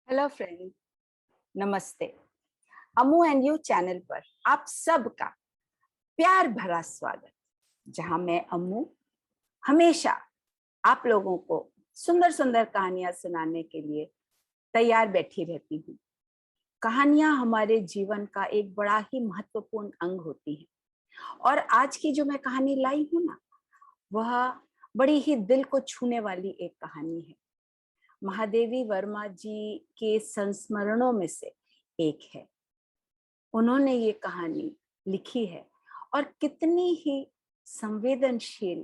Hello friend, नमस्ते। Amu and you channel पर आप सबका प्यार भरा स्वागत। जहां मैं अम्मू हमेशा आप लोगों को सुंदर सुंदर कहानियां सुनाने के लिए तैयार बैठी रहती हूँ। कहानियां हमारे जीवन का एक बड़ा ही महत्वपूर्ण अंग होती है और आज की जो मैं कहानी लाई हूँ ना, वह बड़ी ही दिल को छूने वाली एक कहानी है। महादेवी वर्मा जी के संस्मरणों में से एक है। उन्होंने ये कहानी लिखी है और कितनी ही संवेदनशील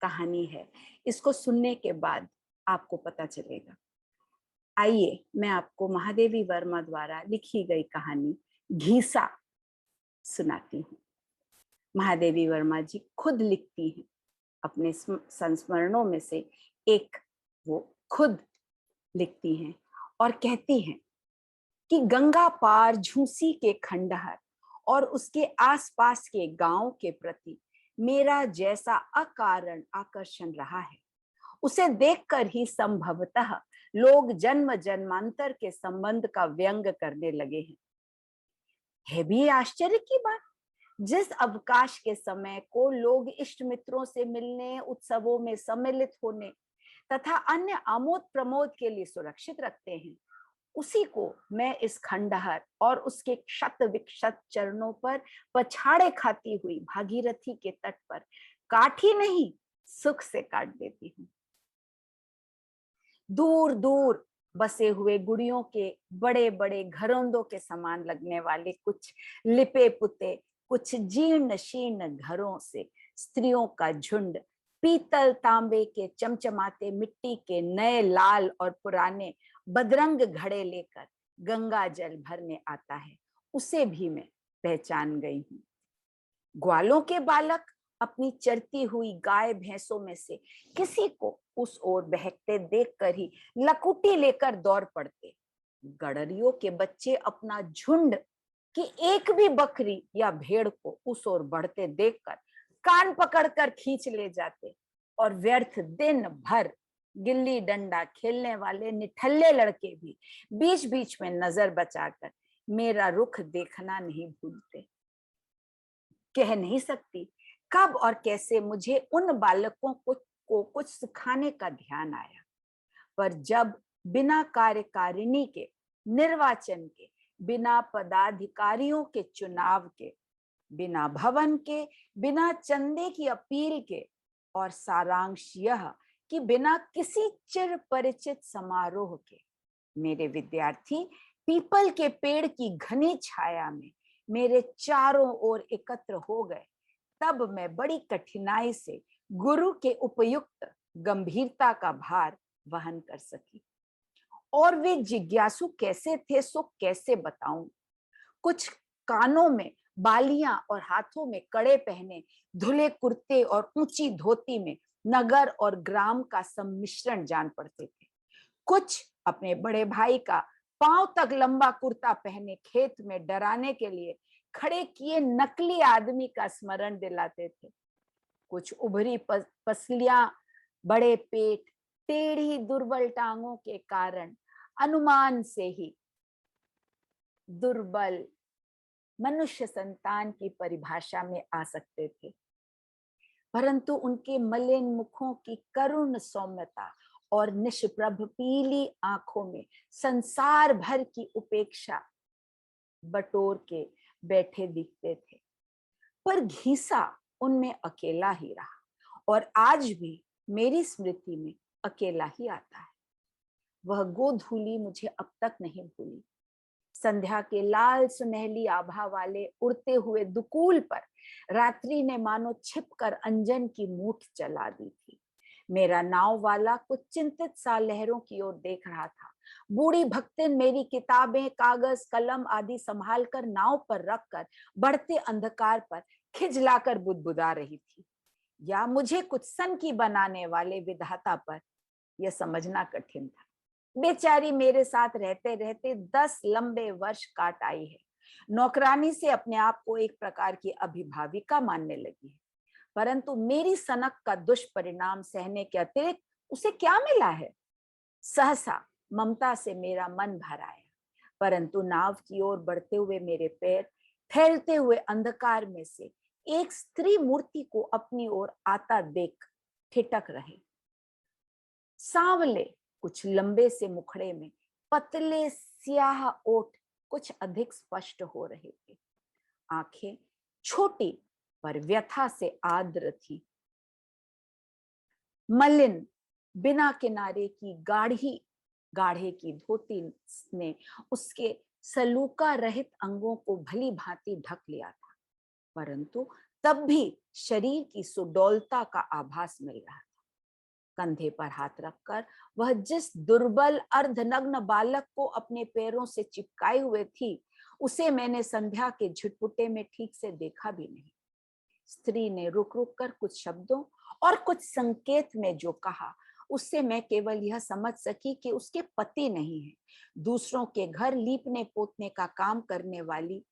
कहानी है, इसको सुनने के बाद आपको पता चलेगा। आइए मैं आपको महादेवी वर्मा द्वारा लिखी गई कहानी घीसा सुनाती हूँ। महादेवी वर्मा जी खुद लिखती हैं अपने संस्मरणों में से एक, वो खुद लिखती हैं और कहती हैं कि गंगा पार झूसी के खंडहर और उसके आसपास के गांव के प्रति मेरा जैसा अकारण आकर्षण रहा है, उसे देखकर ही संभवतः लोग जन्म जन्मांतर के संबंध का व्यंग करने लगे हैं। है भी आश्चर्य की बात, जिस अवकाश के समय को लोग इष्ट मित्रों से मिलने, उत्सवों में सम्मिलित होने तथा अन्य आमोद प्रमोद के लिए सुरक्षित रखते हैं, उसी को मैं इस खंडहर और उसके क्षत विक्षत चरणों पर पछाड़े खाती हुई भागीरथी के तट पर काट ही नहीं, सुख से काट देती हूँ। दूर दूर बसे हुए गुड़ियों के बड़े बड़े घरोंदों के समान लगने वाले कुछ लिपे पुते, कुछ जीर्ण शीर्ण घरों से स्त्रियों का झुंड पीतल तांबे के चमचमाते मिट्टी के नए लाल और पुराने बदरंग घड़े लेकर गंगा जल भरने आता है, उसे भी मैं पहचान गई हूँ। ग्वालों के बालक अपनी चरती हुई गाय भैंसों में से किसी को उस ओर बहकते देखकर ही लकुटी लेकर दौड़ पड़ते। गडरियों के बच्चे अपना झुंड कि एक भी बकरी या भेड़ को उस ओर बढ़ते देखकर कान पकड़कर खींच ले जाते और व्यर्थ दिन भर गिल्ली डंडा खेलने वाले निठल्ले लड़के भी बीच बीच में नजर बचाकर मेरा रुख देखना नहीं भूलते। कह नहीं सकती कब और कैसे मुझे उन बालकों को कुछ सिखाने का ध्यान आया, पर जब बिना कार्यकारिणी के, निर्वाचन के, बिना पदाधिकारियों के चुनाव के, बिना भवन के, बिना चंदे की अपील के और सारांश यह कि बिना किसी चिर परिचित समारोह के मेरे विद्यार्थी पीपल के पेड़ की घनी छाया में मेरे चारों ओर एकत्र हो गए, तब मैं बड़ी कठिनाई से गुरु के उपयुक्त गंभीरता का भार वहन कर सकी। और वे जिज्ञासु कैसे थे सो कैसे बताऊं। कुछ कानों में बालियां और हाथों में कड़े पहने धुले कुर्ते और ऊंची धोती में नगर और ग्राम का सम्मिश्रण जान पड़ते थे। कुछ अपने बड़े भाई का पांव तक लंबा कुर्ता पहने खेत में डराने के लिए खड़े किए नकली आदमी का स्मरण दिलाते थे। कुछ उभरी पसलियां, बड़े पेट, टेढ़ी दुर्बल टांगों के कारण अनुमान से ही दुर्बल मनुष्य संतान की परिभाषा में आ सकते थे, परंतु उनके मलिन मुखों की करुण सौम्यता और निष्प्रभ पीली आंखों में संसार भर की उपेक्षा बटोर के बैठे दिखते थे। पर घीसा उनमें अकेला ही रहा और आज भी मेरी स्मृति में अकेला ही आता है। वह गोधूली मुझे अब तक नहीं भूली। संध्या के लाल सुनहली आभा वाले उड़ते हुए दुकूल पर रात्रि ने मानो छिपकर अंजन की मूठ चला दी थी। मेरा नाव वाला कुछ चिंतित सा लहरों की ओर देख रहा था। बूढ़ी भक्तिन मेरी किताबें, कागज, कलम आदि संभाल कर नाव पर रखकर बढ़ते अंधकार पर खिजलाकर बुदबुदा रही थी, या मुझे कुछ सन की बनाने वाले विधाता पर यह समझना कठिन था। बेचारी मेरे साथ रहते रहते 10 लंबे वर्ष काट आई है। नौकरानी से अपने आप को एक प्रकार की अभिभाविका मानने लगी है, परंतु मेरी सनक का दुष्परिणाम सहने के अतिरिक्त उसे क्या मिला है? सहसा ममता से मेरा मन भर आया, परंतु नाव की ओर बढ़ते हुए मेरे पैर फैलते हुए अंधकार में से एक स्त्री मूर्ति को अपनी ओर आता देख ठिठक रहे। सांवले कुछ लंबे से मुखड़े में पतले स्याह ओठ कुछ अधिक स्पष्ट हो रहे थे। आंखें छोटी पर व्यथा से आर्द्र थी। मलिन बिना किनारे की गाढ़े की धोती ने उसके सलूका रहित अंगों को भली भांति ढक लिया था, परंतु तब भी शरीर की सुडौलता का आभास मिल रहा था। कंधे पर हाथ रखकर वह जिस दुर्बल अर्धनग्न बालक को अपने पैरों से चिपकाए हुए थी, उसे मैंने संध्या के झुटपुटे में ठीक से देखा भी नहीं। स्त्री ने रुक रुक कर कुछ शब्दों और कुछ संकेत में जो कहा, उससे मैं केवल यह समझ सकी कि उसके पति नहीं है, दूसरों के घर लीपने पोतने का काम करने वाली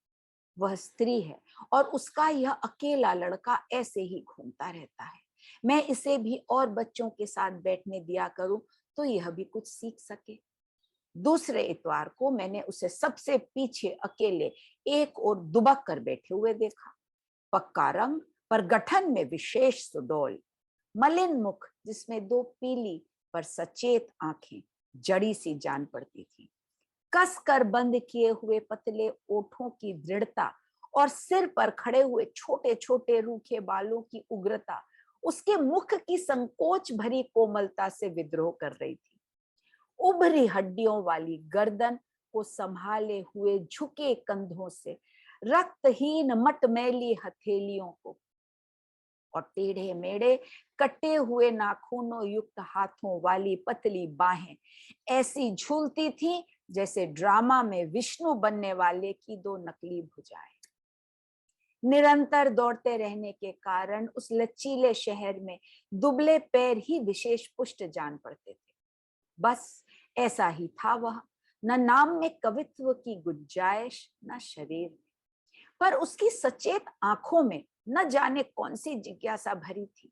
वह स्त्री है, और उसका यह अकेला लड़का ऐसे ही घूमता रहता है। मैं इसे भी और बच्चों के साथ बैठने दिया करूं तो यह भी कुछ सीख सके। दूसरे इतवार को मैंने उसे सबसे पीछे अकेले एक और दुबक कर बैठे हुए देखा। पक्का रंग पर गठन में विशेष सुडौल, मलिन मुख जिसमें दो पीली पर सचेत आंखें जड़ी सी जान पड़ती थी, कस कर बंद किए हुए पतले ओठों की दृढ़ता और सिर पर खड़े हुए छोटे छोटे रूखे बालों की उग्रता उसके मुख की संकोच भरी कोमलता से विद्रोह कर रही थी। उभरी हड्डियों वाली गर्दन को संभाले हुए झुके कंधों से रक्तहीन मटमैली हथेलियों को और टेढ़े मेढ़े कटे हुए नाखूनों युक्त हाथों वाली पतली बाहें ऐसी झूलती थी जैसे ड्रामा में विष्णु बनने वाले की दो नकली भुजाएं। निरंतर दौड़ते रहने के कारण उस लचीले शहर में दुबले पैर ही विशेष पुष्ट जान पड़ते थे। बस ऐसा ही था वह, न नाम में कवित्व की गुंजाइश न शरीर में, पर उसकी सचेत आंखों में न जाने कौन सी जिज्ञासा भरी थी।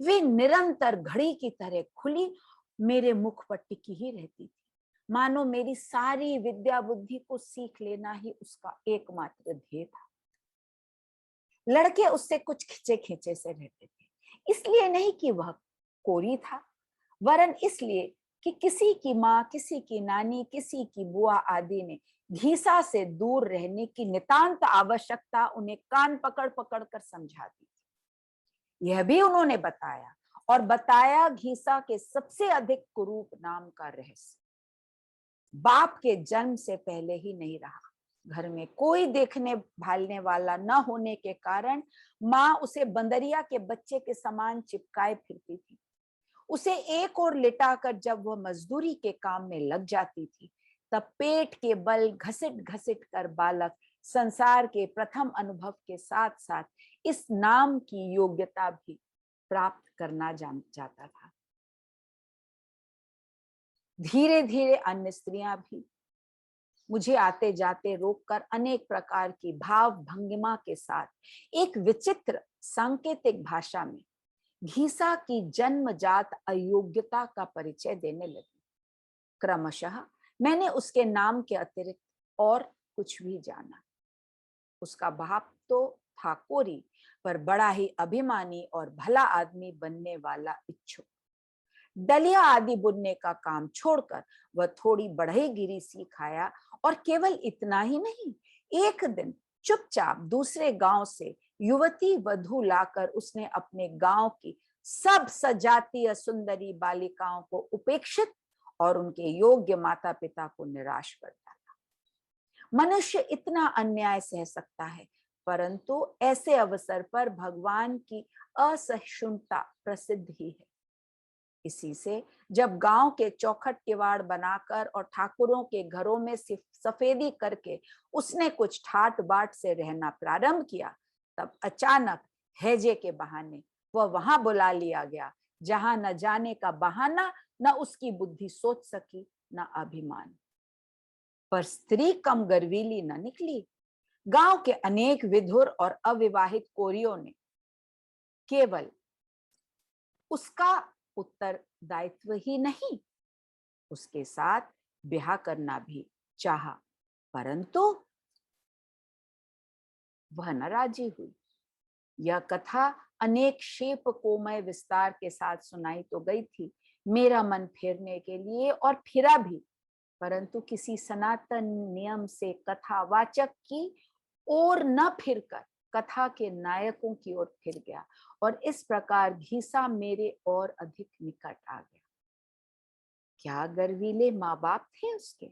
वे निरंतर घड़ी की तरह खुली मेरे मुख पर टिकी ही रहती थी, मानो मेरी सारी विद्या बुद्धि को सीख लेना ही उसका एकमात्र ध्येय था। लड़के उससे कुछ खिंचे खिंचे से रहते थे, इसलिए नहीं कि वह कोरी था, वरन इसलिए कि किसी की माँ, किसी की नानी, किसी की बुआ आदि ने घीसा से दूर रहने की नितांत आवश्यकता उन्हें कान पकड़ पकड़ कर समझा दी थी। यह भी उन्होंने बताया, और बताया घीसा के सबसे अधिक कुरूप नाम का रहस्य। बाप के जन्म से पहले ही नहीं रहा। घर में कोई देखने भालने वाला न होने के कारण माँ उसे बंदरिया के बच्चे के समान चिपकाए फिरती थी। उसे एक और लिटाकर जब वह मजदूरी के काम में लग जाती थी, तब पेट के बल घसीट घसीट कर बालक संसार के प्रथम अनुभव के साथ साथ इस नाम की योग्यता भी प्राप्त करना जान जाता था। धीरे धीरे अन्य स्त्रियां भी मुझे आते जाते रोककर अनेक प्रकार की भाव भंगिमा के साथ एक विचित्र सांकेतिक भाषा में घीसा की जन्मजात अयोग्यता का परिचय देने लगी। क्रमशः मैंने उसके नाम के अतिरिक्त और कुछ भी जाना। उसका बाप तो था कोरी, पर बड़ा ही अभिमानी और भला आदमी बनने वाला इच्छुक। डलिया आदि बुनने का काम छोड़कर वह थोड़ी बढ़ईगिरी सीख आया, और केवल इतना ही नहीं, एक दिन चुपचाप दूसरे गांव से युवती वधू लाकर उसने अपने गांव की सब सजातीय सुंदरी बालिकाओं को उपेक्षित और उनके योग्य माता पिता को निराश कर डाला। मनुष्य इतना अन्याय सह सकता है, परंतु ऐसे अवसर पर भगवान की असहिष्णुता प्रसिद्ध ही है। इसी से जब गांव के चौखट किवाड़ बनाकर और ठाकुरों के घरों में सफेदी करके उसने कुछ ठाट बाट से रहना प्रारंभ किया, तब अचानक हैजे के बहाने वह वहां बुला लिया गया जहां न जाने का बहाना, न उसकी बुद्धि सोच सकी, न अभिमान। पर स्त्री कम गर्वीली न निकली। गांव के अनेक विधुर और अविवाहित कोरियों ने केवल उसका उत्तरदायित्व ही नहीं, उसके साथ ब्याह करना भी चाहा, परंतु वह न राजी हुई। यह कथा अनेक शेप कोमय विस्तार के साथ सुनाई तो गई थी मेरा मन फेरने के लिए, और फिरा भी, परंतु किसी सनातन नियम से कथावाचक की ओर न फिरकर कथा के नायकों की ओर फिर गया, और इस प्रकार घीसा मेरे और अधिक निकट आ गया। क्या गर्वीले माँ बाप थे उसके।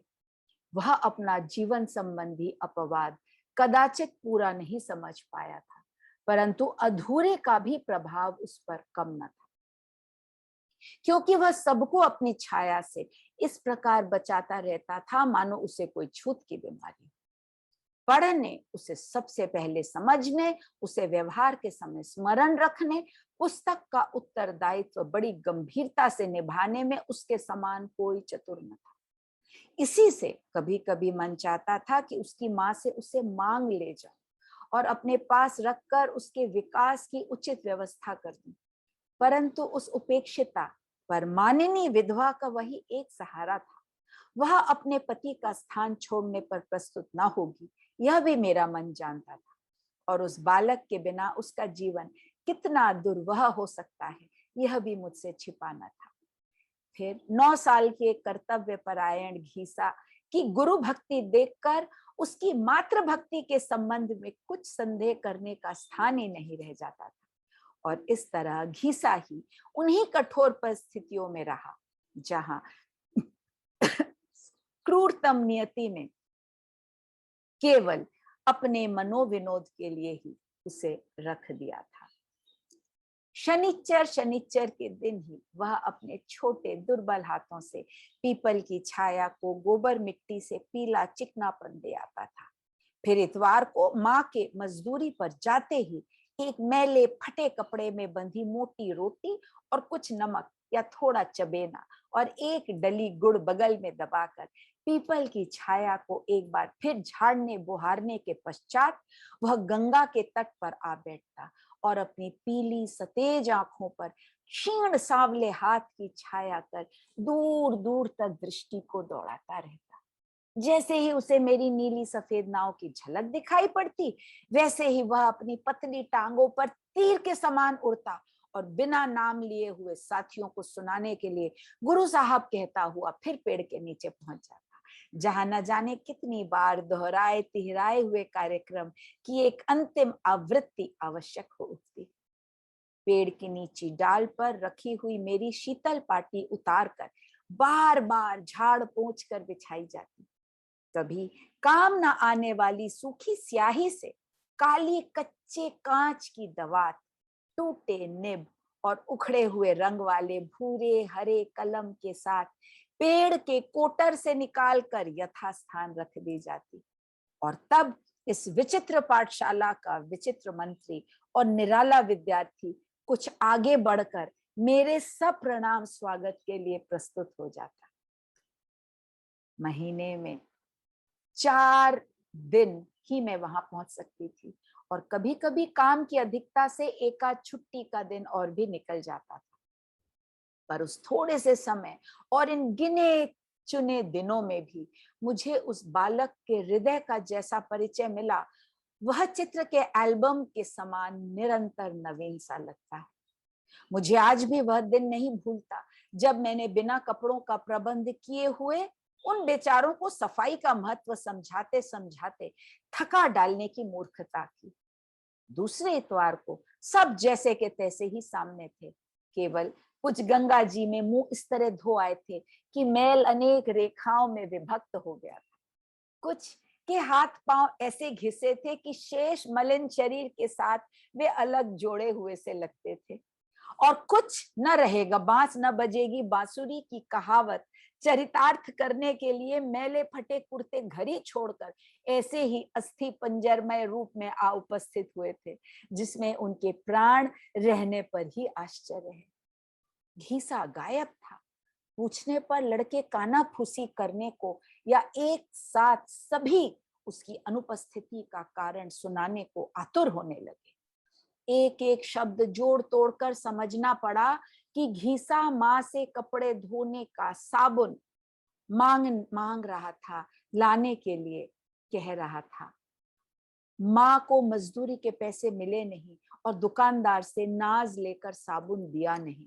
वह अपना जीवन संबंधी अपवाद कदाचित पूरा नहीं समझ पाया था, परंतु अधूरे का भी प्रभाव उस पर कम न था, क्योंकि वह सबको अपनी छाया से इस प्रकार बचाता रहता था मानो उसे कोई छूत की बीमारी। पढ़ने, उसे सबसे पहले समझने, उसे व्यवहार के समय स्मरण रखने, पुस्तक का उत्तरदायित्व बड़ी गंभीरता से निभाने में उसके समान कोई चतुर न था। इसी से कभी कभी मन चाहता था कि उसकी माँ से उसे मांग ले जाऊं और अपने पास रखकर उसके विकास की उचित व्यवस्था कर दूं, परंतु उस उपेक्षिता परमानिनी विधवा का वही एक सहारा था। वह अपने पति का स्थान छोड़ने पर प्रस्तुत न होगी, यह भी मेरा मन जानता था, और उस बालक के बिना उसका जीवन कितना दुर्वह हो सकता है, यह भी मुझसे छिपा न था। फिर 9 साल के कर्तव्य परायण घीसा की गुरु भक्ति देखकर उसकी मातृ भक्ति के संबंध में कुछ संदेह करने का स्थान ही नहीं रह जाता था, और इस तरह घीसा ही उन्हीं कठोर परिस्थितियों में रहा जहां क्रूरतम नियति ने केवल अपने मनोविनोद के लिए ही उसे रख दिया था। शनिचर के दिन ही वह अपने छोटे दुर्बल हाथों से पीपल की छाया को गोबर मिट्टी से पीला चिकनापन दे आता था। फिर इतवार को माँ के मजदूरी पर जाते ही एक मैले फटे कपड़े में बंधी मोटी रोटी और कुछ नमक या थोड़ा चबेना और एक डली गुड़ बगल में दबाकर पीपल की छाया को एक बार फिर झाड़ने बुहारने के पश्चात वह गंगा के तट पर आ बैठता और अपनी पीली सतेज आंखों पर क्षीण सांवले हाथ की छाया कर दूर दूर तक दृष्टि को दौड़ाता रहता। जैसे ही उसे मेरी नीली सफेद नाव की झलक दिखाई पड़ती, वैसे ही वह अपनी पतली टांगों पर तीर के समान उड़ता और बिना नाम लिए हुए साथियों को सुनाने के लिए गुरु साहब कहता हुआ फिर पेड़ के नीचे पहुंच जाता, जहां न जाने कितनी बार दोहराए तिहराए हुए कार्यक्रम की एक अंतिम आवृत्ति आवश्यक हो उठती। पेड़ की नीची डाल पर रखी हुई मेरी शीतल पाटी उतारकर बार बार झाड़ पोंछ कर बिछाई जाती। कभी काम न आने वाली सूखी स्याही से काली कच्चे कांच की दवात, टूटे निब और उखड़े हुए रंग वाले भूरे हरे कलम के साथ पेड़ के कोटर से निकालकर यथास्थान रख दी जाती, और तब इस विचित्र पाठशाला का विचित्र मंत्री और निराला विद्यार्थी कुछ आगे बढ़कर मेरे सप्रणाम स्वागत के लिए प्रस्तुत हो जाता। महीने में 4 दिन ही मैं वहां पहुंच सकती थी, और कभी कभी काम की अधिकता से एकाध छुट्टी का दिन और भी निकल जाता था, पर उस थोड़े से समय और इन गिने चुने दिनों में भी मुझे उस बालक के हृदय का जैसा परिचय मिला, वह चित्र के एल्बम के समान निरंतर नवीन सा लगता है। मुझे आज भी वह दिन नहीं भूलता जब मैंने बिना कपड़ों का प्रबंध किए हुए उन बेचारों को सफाई का महत्व समझाते समझाते थका डालने की मूर्खता की। दूसरे इतवार को सब जैसे के तैसे ही सामने थे, केवल कुछ गंगा जी में मुंह इस तरह धो आए थे कि मैल अनेक रेखाओं में विभक्त हो गया था। कुछ के हाथ पांव ऐसे घिसे थे कि शेष मलिन शरीर के साथ वे अलग जोड़े हुए से लगते थे, और कुछ न रहेगा बांस न बजेगी बांसुरी की कहावत चरितार्थ करने के लिए मैले फटे कुर्ते घर ही छोड़कर ऐसे ही अस्थि पंजरमय रूप में आ उपस्थित हुए थे, जिसमें उनके प्राण रहने पर ही आश्चर्य है। घीसा गायब था। पूछने पर लड़के काना फूसी करने को या एक साथ सभी उसकी अनुपस्थिति का कारण सुनाने को आतुर होने लगे। एक एक शब्द जोड़ तोड़कर समझना पड़ा कि घीसा माँ से कपड़े धोने का साबुन मांग रहा था, लाने के लिए कह रहा था। माँ को मजदूरी के पैसे मिले नहीं और दुकानदार से नाज लेकर साबुन दिया नहीं।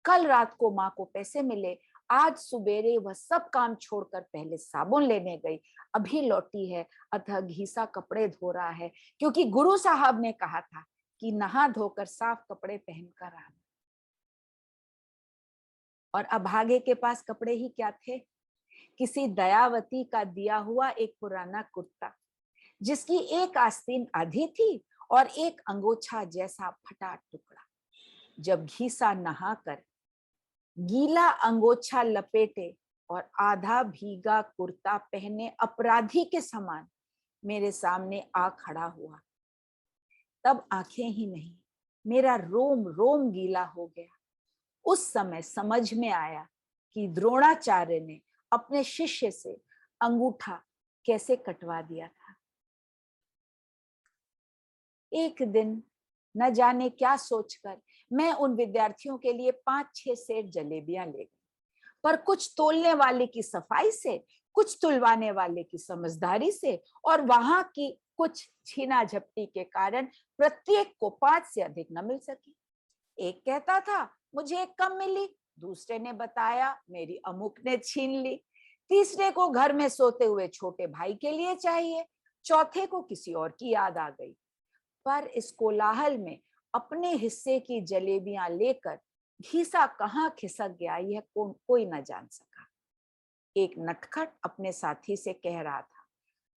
कल रात को माँ को पैसे मिले, आज सुबेरे वह सब काम छोड़कर पहले साबुन लेने गई, अभी लौटी है, अतः घीसा कपड़े धो रहा है, क्योंकि गुरु साहब ने कहा था कि नहा धोकर साफ कपड़े पहनकर आना। और अभागे के पास कपड़े ही क्या थे? किसी दयावती का दिया हुआ एक पुराना कुर्ता, जिसकी एक आस्तीन आधी थी और एक अंगोछा जैसा फटा टुकड़ा। जब घीसा नहाकर गीला अंगोछा लपेटे और आधा भीगा कुर्ता पहने अपराधी के समान मेरे सामने आ खड़ा हुआ, तब आंखें ही नहीं, मेरा रोम रोम गीला हो गया। उस समय समझ में आया कि द्रोणाचार्य ने अपने शिष्य से अंगूठा कैसे कटवा दिया था। एक दिन न जाने क्या सोचकर मैं उन विद्यार्थियों के लिए 5-6 सेर जलेबियां ले गई, पर कुछ तोलने वाले की सफाई से, कुछ तुलवाने वाले की समझदारी से और वहां की कुछ छीना झपटी के कारण प्रत्येक को 5 से अधिक न मिल सकी। एक कहता था मुझे एक कम मिली, दूसरे ने बताया मेरी अमुक ने छीन ली, तीसरे को घर में सोते हुए छोटे भाई के लिए चाहिए, चौथे को किसी और की याद आ गई। पर इस कोलाहल में अपने हिस्से की जलेबियां लेकर घीसा कहाँ खिसक गया, यह कोई न जान सका। एक नटखट अपने साथी से कह रहा था,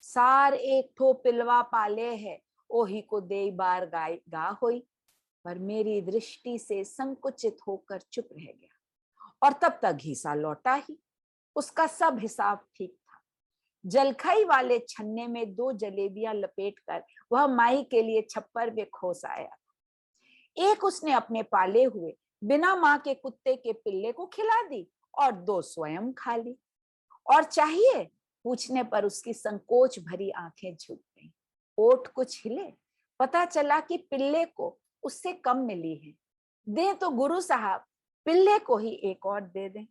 सार एक ठो पिलवा पाले है, ओही को दे बार गा होई। पर मेरी दृष्टि से संकुचित होकर चुप रह गया और तब तक घीसा लौटा ही। उसका सब हिसाब ठीक था। जलखई वाले छन्ने में 2 जलेबियां लपेटकर वह माई के लिए छप्पर में खोस आया। एक उसने अपने पाले हुए बिना मां के कुत्ते के पिल्ले को खिला दी और 2 स्वयं खा ली। और चाहिए पूछने पर उसकी संकोच भरी आंखें झुक गईं। ओठ कुछ हिले, पता चला कि पिल्ले को उससे कम मिली है। दे तो गुरु साहब पिल्ले को ही एक और दे दें।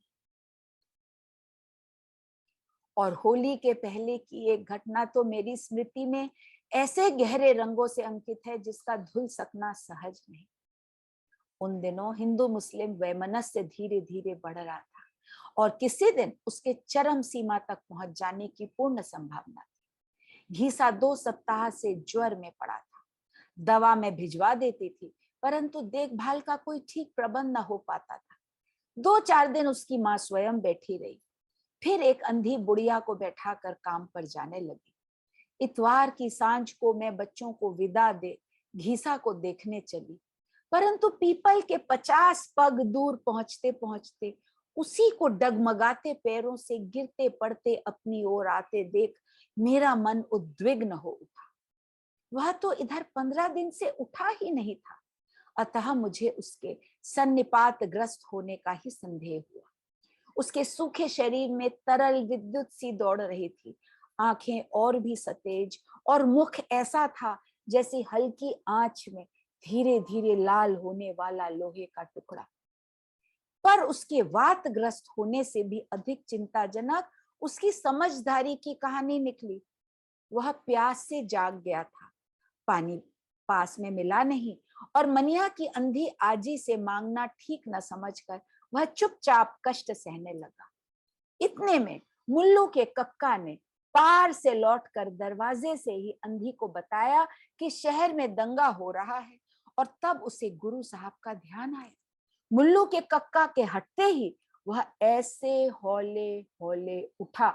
और होली के पहले की एक घटना तो मेरी स्मृति में ऐसे गहरे रंगों से अंकित है जिसका धुल सकना सहज नहीं। उन दिनों हिंदू मुस्लिम वैमनस्य धीरे धीरे बढ़ रहा था और किसी दिन उसके चरम सीमा तक पहुंच जाने की पूर्ण संभावना थी। घीसा 2 सप्ताह से ज्वर में पड़ा था। दवा में भिजवा देती थी, परंतु देखभाल का कोई ठीक प्रबंध न हो पाता था। 2-4 दिन उसकी माँ स्वयं बैठी रही, फिर एक अंधी बुढ़िया को बैठाकर काम पर जाने लगी। इतवार की सांझ को मैं बच्चों को विदा दे घीसा को देखने चली, परंतु पीपल के 50 पग दूर पहुंचते पहुंचते उसी को डगमगाते पैरों से गिरते पड़ते अपनी ओर आते देख मेरा मन उद्विग्न हो उठा। वह तो इधर 15 दिन से उठा ही नहीं था, अतः मुझे उसके सन्निपात ग्रस्त होने का ही संदेह हुआ। उसके सूखे शरीर में तरल विद्युत सी दौड़ रही थी, आंखें और भी सतेज और मुख ऐसा था जैसे हल्की आंच में धीरे धीरे लाल होने वाला लोहे का टुकड़ा। पर उसके वातग्रस्त होने से भी अधिक चिंताजनक उसकी समझदारी की कहानी निकली। वह प्यास से जाग गया था, पानी पास में मिला नहीं और मनिया की अंधी आजी से मांगना ठीक न समझकर वह चुपचाप कष्ट सहने लगा। इतने में मुल्लू के कक्का ने पार से लौटकर दरवाजे से ही अंधी को बताया कि शहर में दंगा हो रहा है और तब उसे गुरु साहब का ध्यान आया। मुल्लू के कक्का के हटते ही वह ऐसे हौले हौले उठा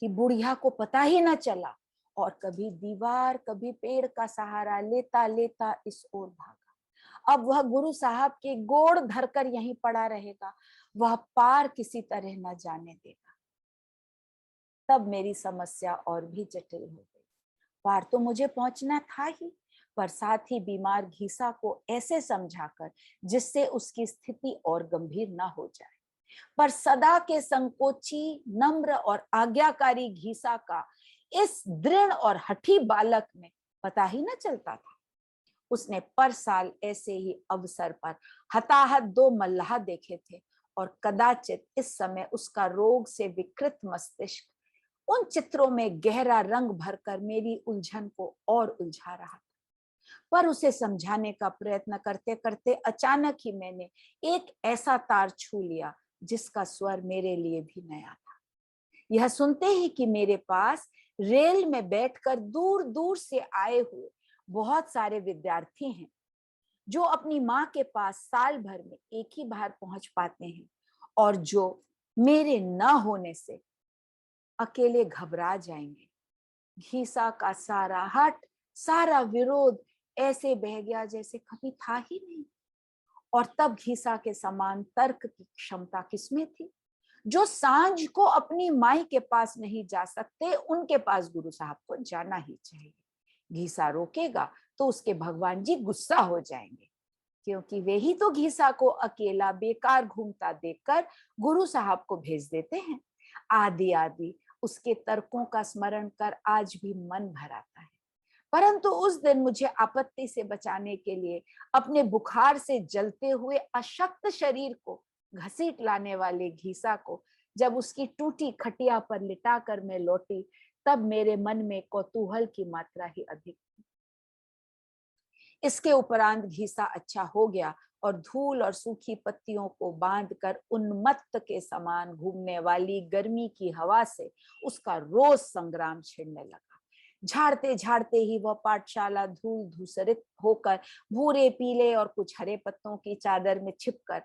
कि बुढ़िया को पता ही न चला और कभी दीवार कभी पेड़ का सहारा लेता लेता इस ओर भागा। अब वह गुरु साहब के गोड़ धरकर यहीं पड़ा रहेगा, वह पार किसी तरह न जाने देगा। तब मेरी समस्या और भी जटिल हो गई। पार तो मुझे पहुंचना था ही, पर साथ ही बीमार घीसा को ऐसे समझाकर जिससे उसकी स्थिति और गंभीर न हो जाए। पर सदा के संकोची, नम्र और आज्ञाकारी घीसा का इस दृढ़ और हठी बालक में पता ही न चलता था। उसने पर साल ऐसे ही अवसर पर हताहत 2 मल्लाह देखे थे और कदाचित इस समय उसका रोग से विकृत मस्तिष्क उन चित्रों में गहरा रंग भरकर मेरी उलझन को और उलझा रहा था। पर उसे समझाने का प्रयत्न करते करते अचानक ही मैंने एक ऐसा तार छू लिया जिसका स्वर मेरे लिए भी नया था। यह सुनते ही कि मेरे पास रेल में बैठकर दूर दूर से आए हुए बहुत सारे विद्यार्थी हैं जो अपनी माँ के पास साल भर में एक ही बार पहुंच पाते हैं और जो मेरे न होने से अकेले घबरा जाएंगे। घीसा का सारा हट, सारा विरोध ऐसे बह गया जैसे कभी था ही नहीं। और तब घीसा के समान तर्क की क्षमता किसमें थी? जो सांझ को अपनी माई के पास नहीं जा सकते, उनके पास गुरु साहब को जाना ही चाहिए। घीसा रोकेगा तो उसके भगवान जी गुस्सा हो जाएंगे, क्योंकि वे ही तो घीसा को अकेला बेकार घूमता देखकर गुरु साहब को भेज देते हैं। आदि आदि उसके तर्कों का स्मरण कर आज भी मन भर आता है। परंतु उस दिन मुझे आपत्ति से बचाने के लिए अपने बुखार से जलते हुए अशक्त शरीर को घसीट लाने वाले घीसा को जब उसकी टूटी खटिया पर लिटाकर मैं लौटी, तब मेरे मन में कौतूहल की मात्रा ही अधिक थी। इसके उपरांत घीसा अच्छा हो गया और धूल और सूखी पत्तियों को बांधकर उन्मत्त के समान घूमने वाली गर्मी की हवा से उसका रोज संग्राम छिड़ने लगा। झाड़ते झाड़ते ही वह पाठशाला धूल धूसरित होकर भूरे पीले और कुछ हरे पत्तों की चादर में छिपकर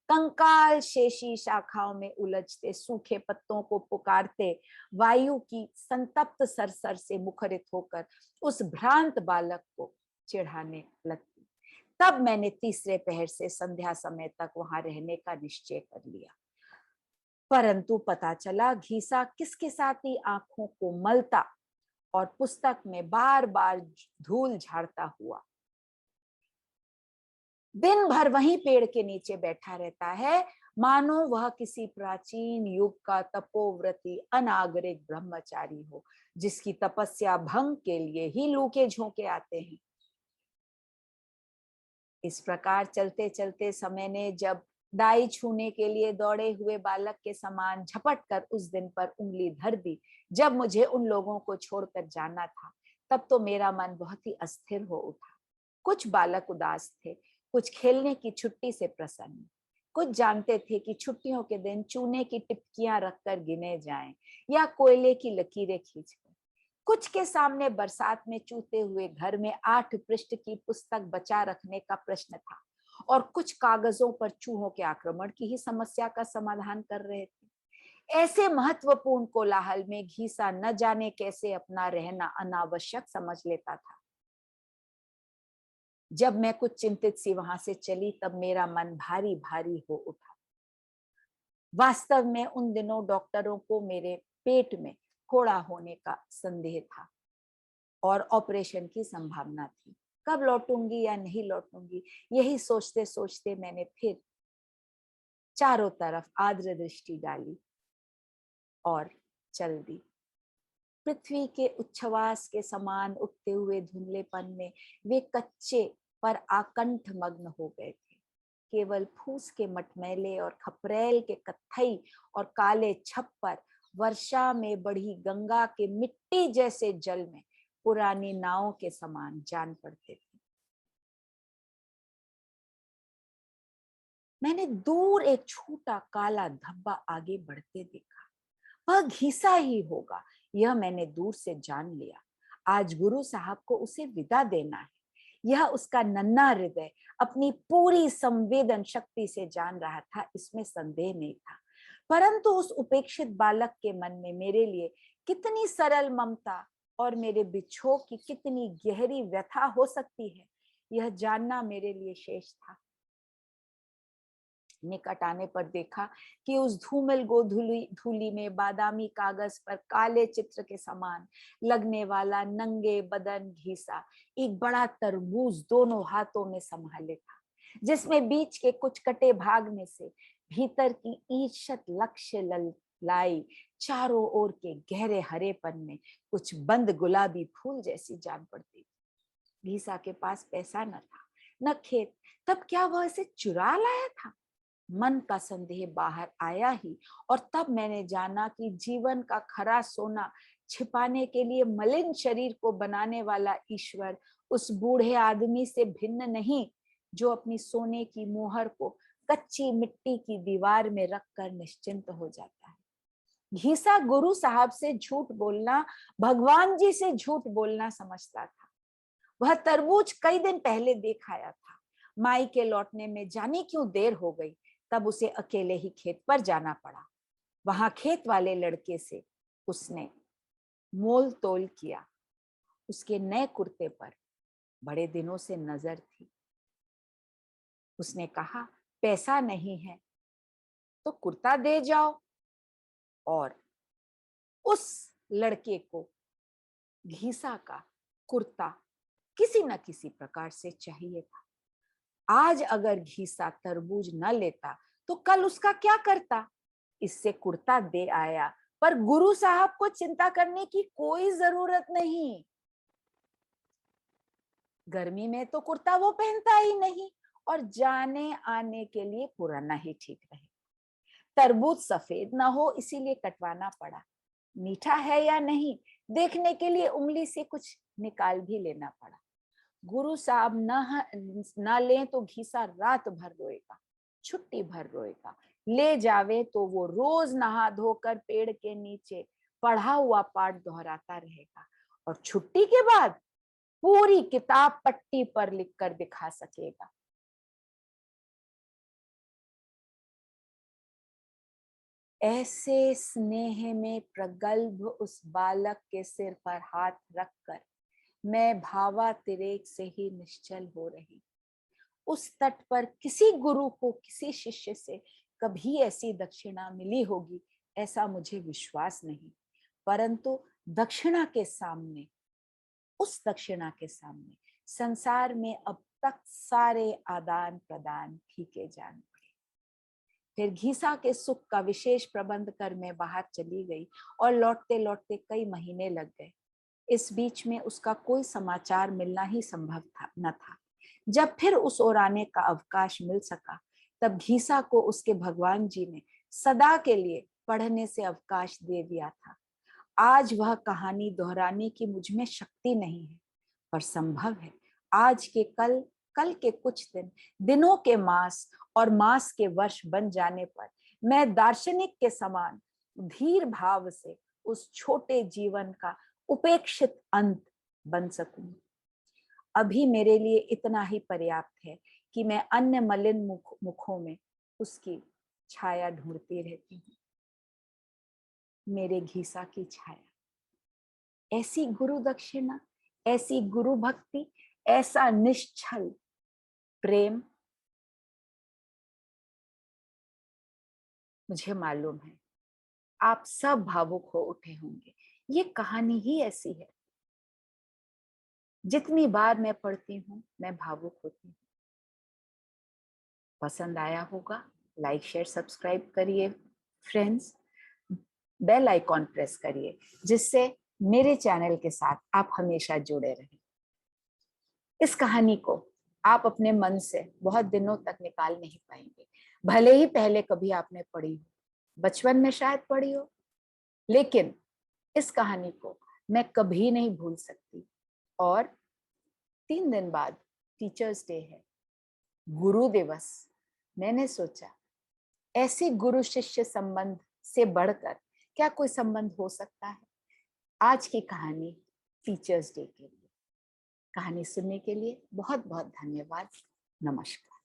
कंकाल शेषी शाखाओं में उलझते सूखे पत्तों को पुकारते वायु की संतप्त सरसर से मुखरित होकर उस भ्रांत बालक को चिढ़ाने लगती। तब मैंने तीसरे पहर से संध्या समय तक वहां रहने का निश्चय कर लिया। परंतु पता चला घीसा किसके साथ ही आंखों को मलता और पुस्तक में बार बार धूल झाड़ता हुआ दिन भर वहीं पेड़ के नीचे बैठा रहता है, मानो वह किसी प्राचीन युग का तपोव्रती अनागरिक ब्रह्मचारी हो, जिसकी तपस्या भंग के लिए ही लूके झोंके आते हैं। इस प्रकार चलते चलते समय ने जब दाई छूने के लिए दौड़े हुए बालक के समान झपट कर उस दिन पर उंगली धर दी जब मुझे उन लोगों को छोड़कर जाना था, तब तो मेरा मन बहुत ही अस्थिर हो उठा। कुछ बालक उदास थे, कुछ खेलने की छुट्टी से प्रसन्न, कुछ जानते थे कि छुट्टियों के दिन चूने की टिपकियां रखकर गिने जाएं या कोयले की लकीरें खींचकर। कुछ के सामने बरसात में चूते हुए घर में 8 पृष्ठ की पुस्तक बचा रखने का प्रश्न था और कुछ कागजों पर चूहों के आक्रमण की ही समस्या का समाधान कर रहे थे। ऐसे महत्वपूर्ण कोलाहल में घीसा न जाने कैसे अपना रहना अनावश्यक समझ लेता था। जब मैं कुछ चिंतित सी वहां से चली, तब मेरा मन भारी भारी हो उठा। वास्तव में उन दिनों डॉक्टरों को मेरे पेट में फोड़ा होने का संदेह था और ऑपरेशन की संभावना थी। कब लौटूंगी या नहीं लौटूंगी, यही सोचते सोचते मैंने फिर चारों तरफ आर्द्र दृष्टि डाली और चल दी। पृथ्वी के उच्छ्वास के समान उठते हुए धुंधलेपन में वे कच्चे पर आकंठ मग्न हो गए थे। केवल फूस के मटमैले और खपरेल के कत्थई और काले छप्पर वर्षा में बढ़ी गंगा के मिट्टी जैसे जल में पुरानी नावों के समान जान पड़ते थे। मैंने दूर एक छोटा काला धब्बा आगे बढ़ते देखा। वह घीसा ही होगा, यह मैंने दूर से जान लिया। आज गुरु साहब को उसे विदा देना है, यह उसका नन्हा हृदय अपनी पूरी संवेदन शक्ति से जान रहा था, इसमें संदेह नहीं था। परंतु उस उपेक्षित बालक के मन में मेरे लिए कितनी सरल ममता और मेरे बिछोह की कितनी गहरी व्यथा हो सकती है, यह जानना मेरे लिए शेष था। निकट आने पर देखा कि उस धूमिल धूली में बादामी कागज पर काले चित्र के समान लगने वाला नंगे बदन घीसा एक बड़ा तरबूज दोनों हाथों में संभाले था, जिसमें बीच के कुछ कटे भाग में से भीतर की ईषत लक्ष्य लाई चारों ओर के गहरे हरेपन में कुछ बंद गुलाबी फूल जैसी जान पड़ती थी। घीसा के पास पैसा न था, न खेत, तब क्या वह इसे चुरा लाया था? मन का संदेह बाहर आया ही, और तब मैंने जाना कि जीवन का खरा सोना छिपाने के लिए मलिन शरीर को बनाने वाला ईश्वर उस बूढ़े आदमी से भिन्न नहीं, जो अपनी सोने की मोहर को कच्ची मिट्टी की दीवार में रखकर निश्चिंत हो जाता है। घीसा गुरु साहब से झूठ बोलना भगवान जी से झूठ बोलना समझता था। वह तरबूज कई दिन पहले देख आया था। माई के लौटने में जाने क्यों देर हो गई, तब उसे अकेले ही खेत पर जाना पड़ा। वहां खेत वाले लड़के से उसने मोल तोल किया। उसके नए कुर्ते पर बड़े दिनों से नजर थी। उसने कहा, पैसा नहीं है तो कुर्ता दे जाओ। और उस लड़के को घीसा का कुर्ता किसी न किसी प्रकार से चाहिए था। आज अगर घीसा तरबूज न लेता तो कल उसका क्या करता। इससे कुर्ता दे आया, पर गुरु साहब को चिंता करने की कोई जरूरत नहीं। गर्मी में तो कुर्ता वो पहनता ही नहीं, और जाने आने के लिए पुराना ही ठीक रहे। तरबूज सफेद ना हो इसीलिए कटवाना पड़ा। मीठा है या नहीं देखने के लिए उंगली से कुछ निकाल भी लेना पड़ा। गुरु साहब न लें तो घीसा रात भर रोएगा, छुट्टी भर रोएगा। ले जावे तो वो रोज नहा धोकर पेड़ के नीचे पढ़ा हुआ पाठ दोहराता रहेगा, और छुट्टी के बाद पूरी किताब पट्टी पर लिखकर दिखा सकेगा। ऐसे स्नेह में प्रगल्भ उस बालक के सिर पर हाथ रखकर मैं भावातिरेक से ही निश्चल हो रही। उस तट पर किसी गुरु को किसी शिष्य से कभी ऐसी दक्षिणा मिली होगी ऐसा मुझे विश्वास नहीं, परंतु दक्षिणा के सामने, उस दक्षिणा के सामने संसार में अब तक सारे आदान प्रदान फीके जान पड़े। फिर घीसा के सुख का विशेष प्रबंध कर मैं बाहर चली गई, और लौटते लौटते कई महीने लग गए। इस बीच में उसका कोई समाचार मिलना ही संभव न था। जब फिर उस ओर आने का अवकाश मिल सका, तब घीसा को उसके भगवान जी ने सदा के लिए पढ़ने से अवकाश दे दिया था। आज वह कहानी दोहराने की मुझ में शक्ति नहीं है, पर संभव है आज के कल, कल के कुछ दिन, दिनों के मास और मास के वर्ष बन जाने पर मैं दार्शनिक के समान धीर भाव से उस छोटे जीवन का उपेक्षित अंत बन सकूं। अभी मेरे लिए इतना ही पर्याप्त है कि मैं अन्य मलिन मुखों में उसकी छाया ढूंढती रहती हूँ। मेरे घीसा की छाया, ऐसी गुरु दक्षिणा, ऐसी गुरु भक्ति, ऐसा निश्चल प्रेम, मुझे मालूम है आप सब भावुक हो उठे होंगे। ये कहानी ही ऐसी है। जितनी बार मैं पढ़ती हूँ मैं भावुक होती हूँ। पसंद आया होगा, लाइक शेयर सब्सक्राइब करिए फ्रेंड्स, बेल आइकॉन प्रेस करिए, जिससे मेरे चैनल के साथ आप हमेशा जुड़े रहें। इस कहानी को आप अपने मन से बहुत दिनों तक निकाल नहीं पाएंगे। भले ही पहले कभी आपने पढ़ी हो, बचपन में शायद पढ़ी हो, लेकिन इस कहानी को मैं कभी नहीं भूल सकती। और 3 दिन बाद टीचर्स डे है, गुरु दिवस। मैंने सोचा ऐसे गुरु शिष्य संबंध से बढ़कर क्या कोई संबंध हो सकता है। आज की कहानी टीचर्स डे के लिए। कहानी सुनने के लिए बहुत बहुत धन्यवाद। नमस्कार।